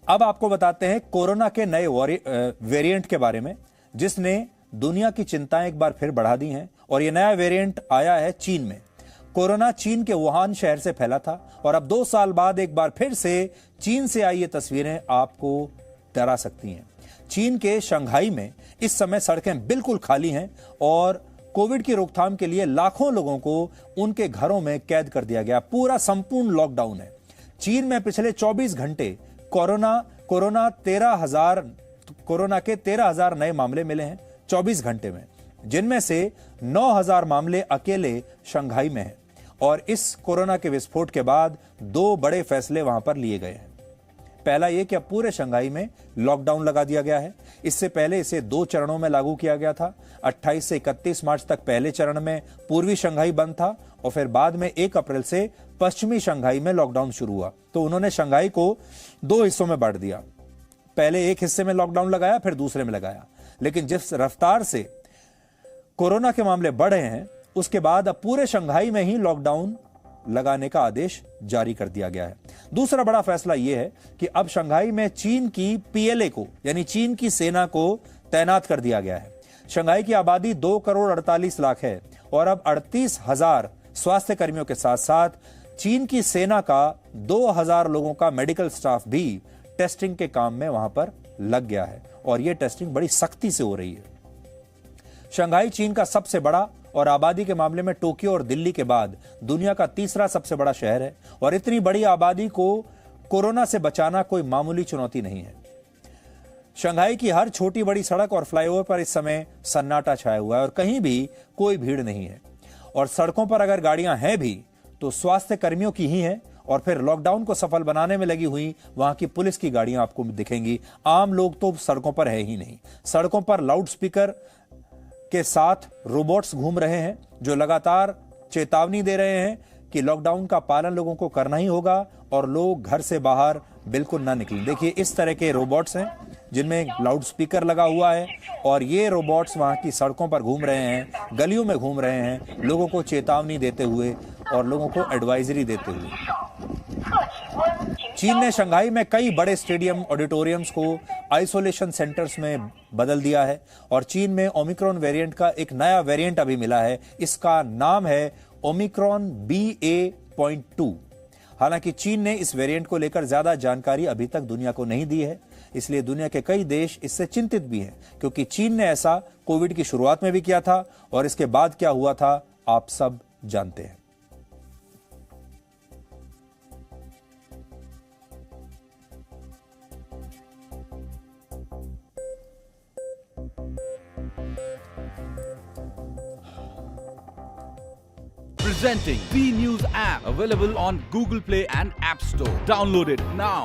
अब आपको बताते हैं कोरोना के नए वेरिएंट के बारे में, जिसने दुनिया की चिंताएं एक बार फिर बढ़ा दी हैं। और यह नया वेरिएंट आया है चीन में। कोरोना चीन के वुहान शहर से फैला था और अब 2 साल बाद एक बार फिर से चीन से आई ये तस्वीरें आपको डरा सकती हैं। चीन के शंघाई में इस समय सड़कें बिल्कुल खाली हैं और कोविड की रोकथाम के लिए लाखों लोगों को उनके घरों में कैद कर दिया गया। पूरा संपूर्ण लॉकडाउन है। चीन में पिछले 24 घंटे कोरोना के 13,000 नए मामले मिले हैं 24 घंटे में, जिनमें से 9,000 मामले अकेले शंघाई में हैं। और इस कोरोना के विस्फोट के बाद 2 बड़े फैसले वहां पर लिए गए हैं। पहला यह कि अब पूरे शंघाई में लॉकडाउन लगा दिया गया है। इससे पहले इसे 2 चरणों में लागू किया गया था। 28 से 31 मार्च तक पहले चरण में पूर्वी शंघाई बंद था और फिर बाद में 1 अप्रैल से पश्चिमी शंघाई में लॉकडाउन शुरू हुआ। तो उन्होंने शंघाई को 2 हिस्सों में बांट दिया। पहले एक हिस्से में लॉकडाउन लगाया, फिर दूसरे में लगाया। लेकिन जिस रफ्तार से कोरोना के मामले बढ़ रहे हैं, उसके बाद अब पूरे शंघाई में ही लॉकडाउन लगाने का आदेश जारी कर दिया गया है। दूसरा बड़ा फैसला यह है कि अब शंघाई में चीन की पीएलए को, यानी चीन की सेना को तैनात कर दिया गया है। शंघाई की आबादी 2 करोड़ 48 लाख है और अब 38,000 स्वास्थ्य कर्मियों के साथ साथ चीन की सेना का 2,000 लोगों का मेडिकल स्टाफ भी टेस्टिंग के काम में वहां पर लग गया है और यह टेस्टिंग बड़ी सख्ती से हो रही है। शंघाई चीन का सबसे बड़ा और आबादी के मामले में टोक्यो और दिल्ली के बाद दुनिया का तीसरा सबसे बड़ा शहर है और इतनी बड़ी आबादी को कोरोना से बचाना कोई मामूली चुनौती नहीं है। शंघाई की हर छोटी बड़ी सड़क और फ्लाईओवर पर इस समय सन्नाटा छाया हुआ है और कहीं भी कोई भीड़ नहीं है। और सड़कों पर अगर गाड़ियां हैं भी तो स्वास्थ्य कर्मियों की ही हैं और फिर लॉकडाउन को सफल बनाने में लगी हुई वहां की पुलिस की गाड़ियां आपको दिखेंगी। आम लोग तो सड़कों पर है ही नहीं। सड़कों पर लाउड स्पीकर के साथ रोबोट्स घूम रहे हैं जो लगातार चेतावनी दे रहे हैं कि लॉकडाउन का पालन लोगों को करना ही होगा और लोग घर से बाहर बिल्कुल ना निकलें। देखिए, इस तरह के रोबोट्स हैं जिनमें लाउड स्पीकर लगा हुआ है और ये रोबोट्स वहां की सड़कों पर घूम रहे हैं, गलियों में घूम रहे हैं, लोगों को चेतावनी देते हुए और लोगों को एडवाइजरी देते हुए। चीन ने शंघाई में कई बड़े स्टेडियम, ऑडिटोरियम्स को आइसोलेशन सेंटर्स में बदल दिया है और चीन में ओमिक्रॉन वेरिएंट का एक नया वेरिएंट अभी मिला है। इसका नाम है ओमिक्रॉन BA.2। हालांकि चीन ने इस वेरिएंट को लेकर ज्यादा जानकारी अभी तक दुनिया को नहीं दी है, इसलिए दुनिया के कई देश इससे चिंतित भी हैं, क्योंकि चीन ने ऐसा कोविड की शुरुआत में भी किया था और इसके बाद क्या हुआ था आप सब जानते हैं। Presenting B News app, available on Google Play and App Store. Download it now.